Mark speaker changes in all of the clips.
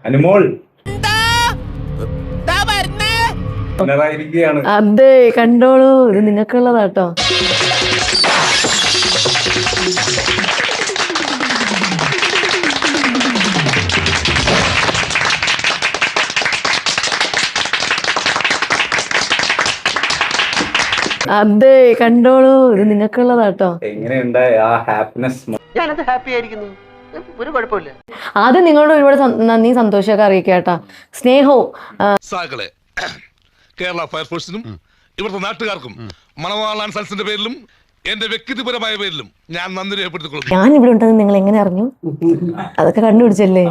Speaker 1: അനുമോൾ
Speaker 2: അതെ, കണ്ടോളൂ, ഇത് നിങ്ങൾക്കുള്ളതാട്ടോ. അതെ, കണ്ടോളൂ, ഇത് നിങ്ങൾക്കുള്ളതാട്ടോ.
Speaker 1: എങ്ങനെയുണ്ട് ആ ഹാപ്പിനെസ്?
Speaker 3: ഞാനത് ഹാപ്പി ആയിരിക്കുന്നു, ഒരു കുഴപ്പമില്ല.
Speaker 2: ആദ്യം നിങ്ങളോട് ഒരുപാട് നന്ദി സന്തോഷമൊക്കെ അറിയിക്കാട്ടാ, സ്നേഹവും.
Speaker 4: സാകളെ കേരള ഫയർഫോഴ്സിനും ഇവിടുത്തെ നാട്ടുകാർക്കും മണവാളാൻ സൽസിന്റെ പേരിലും എന്റെ വ്യക്തിപരമായ പേരിലും ഞാൻ നന്ദി രേഖപ്പെടുത്തിക്കൊള്ളുന്നു.
Speaker 2: ഞാൻ ഇവിടെ ഉണ്ടെന്ന് നിങ്ങൾ എങ്ങനെ അറിഞ്ഞു? അതൊക്കെ കണ്ടുപിടിച്ചല്ലേ?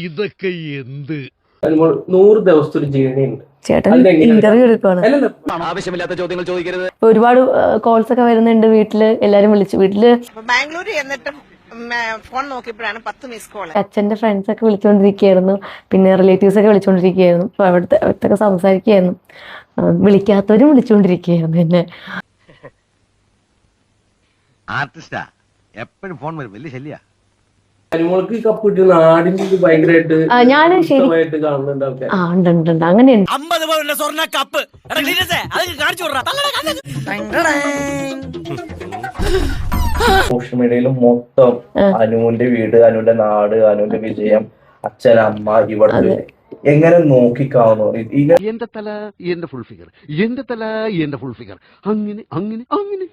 Speaker 4: ഇതൊക്കെ എന്ത്
Speaker 5: 100 ദിവസത്തെ ഒരു ജേർണിയുണ്ട്.
Speaker 2: ചേട്ടൻ ഇന്റർവ്യൂ എടുക്കുവാണ്.
Speaker 3: ആവശ്യമില്ലാത്ത ചോദ്യങ്ങൾ ചോദിക്കരുത്.
Speaker 2: ഒരുപാട് കോൾസ് ഒക്കെ വരുന്നുണ്ട് വീട്ടില്. എല്ലാരും വിളിച്ചു. വീട്ടില്
Speaker 6: ബാംഗ്ലൂർ എന്നിട്ടും ഫോൺ നോക്കിയപ്പോഴാണ് 10 മിസ് കോൾ.
Speaker 2: അച്ഛന്റെ ഫ്രണ്ട്സ് ഒക്കെ വിളിച്ചുകൊണ്ടിരിക്കുകയായിരുന്നു, പിന്നെ റിലേറ്റീവ്സ് ഒക്കെ വിളിച്ചുകൊണ്ടിരിക്കുകയായിരുന്നു. അപ്പൊ അവിടുത്തെ സംസാരിക്കുകയായിരുന്നു. വിളിക്കാത്തവരും വിളിച്ചുകൊണ്ടിരിക്കുകയായിരുന്നു എന്നെ.
Speaker 3: ആർട്ടിസ്റ്റാ, എപ്പോഴും ഫോൺ വരും, വലിയ ശല്യ.
Speaker 5: അനുമോൾക്ക് കപ്പ് കിട്ടിയ നാടിന്റെ ഇത് ഭയങ്കരമായിട്ട്
Speaker 2: ഞാന് ശരി
Speaker 5: കാണുന്നുണ്ട് ആൾക്കാർ.
Speaker 2: ഉണ്ട് അങ്ങനെയുണ്ട്.
Speaker 3: 50 പവന്റെ സ്വർണ്ണ കപ്പ്
Speaker 1: സോഷ്യൽ മീഡിയയിൽ മൊത്തം അനുവിന്റെ വീട്, അനുവിന്റെ നാട്, അനുവിന്റെ വിജയം, അച്ഛൻ, അമ്മ, ഇവിടുത്തെ എങ്ങനെ നോക്കിക്കാവുന്നു?
Speaker 7: എന്റെ തല എന്റെ ഫുൾ ഫിഗർ, എന്റെ തല എന്റെ ഫുൾ ഫിഗർ, അങ്ങനെ അങ്ങനെ അങ്ങനെ.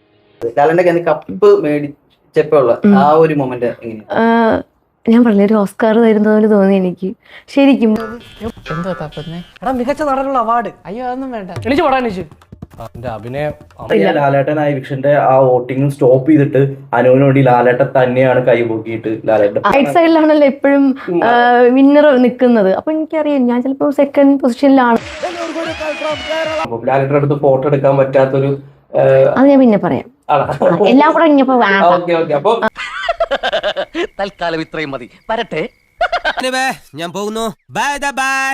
Speaker 8: ലാലന്റെ കപ്പ് മേടിച്ചപ്പോഴുള്ള ആ ഒരു മൊമെന്റ് എങ്ങനെ?
Speaker 2: ഞാൻ പറഞ്ഞ ഒരു ഓസ്കാർ തരുന്ന പോലെ തോന്നി എനിക്ക് ശരിക്കും.
Speaker 3: മികച്ച നടനുള്ള അവാർഡ്. അയ്യോ, അതൊന്നും വേണ്ട. എണീച്ച് പോടാ, എണീച്ച്.
Speaker 1: ലാലേട്ടൻ ആ ഇലക്ഷന്റെ ആ വോട്ടിംഗ് സ്റ്റോപ്പ് ചെയ്തിട്ട് അനുവിന് വേണ്ടി ലാലേട്ടൻ തന്നെയാണ് കൈപൊക്കിയിട്ട് ലാലേട്ടൻ
Speaker 2: റൈറ്റ് സൈഡിലാണല്ലോ എപ്പോഴും വിന്നർ നിൽക്കുന്നത്. അപ്പൊ എനിക്കറിയാം ഞാൻ ചിലപ്പോ സെക്കൻഡ് പൊസിഷനിലാണ്.
Speaker 5: ലാലേട്ടന്റെ അടുത്ത് ഫോട്ടോ എടുക്കാൻ പറ്റാത്തൊരു
Speaker 2: അത് ഞാൻ പിന്നെ പറയാം. എല്ലാം കൂടെ ഇനിയിപ്പോ
Speaker 5: അപ്പൊ
Speaker 3: തൽക്കാലം ഇത്രയും മതി. വരട്ടെ.
Speaker 9: ഞാൻ പോകുന്നു. Bye bye.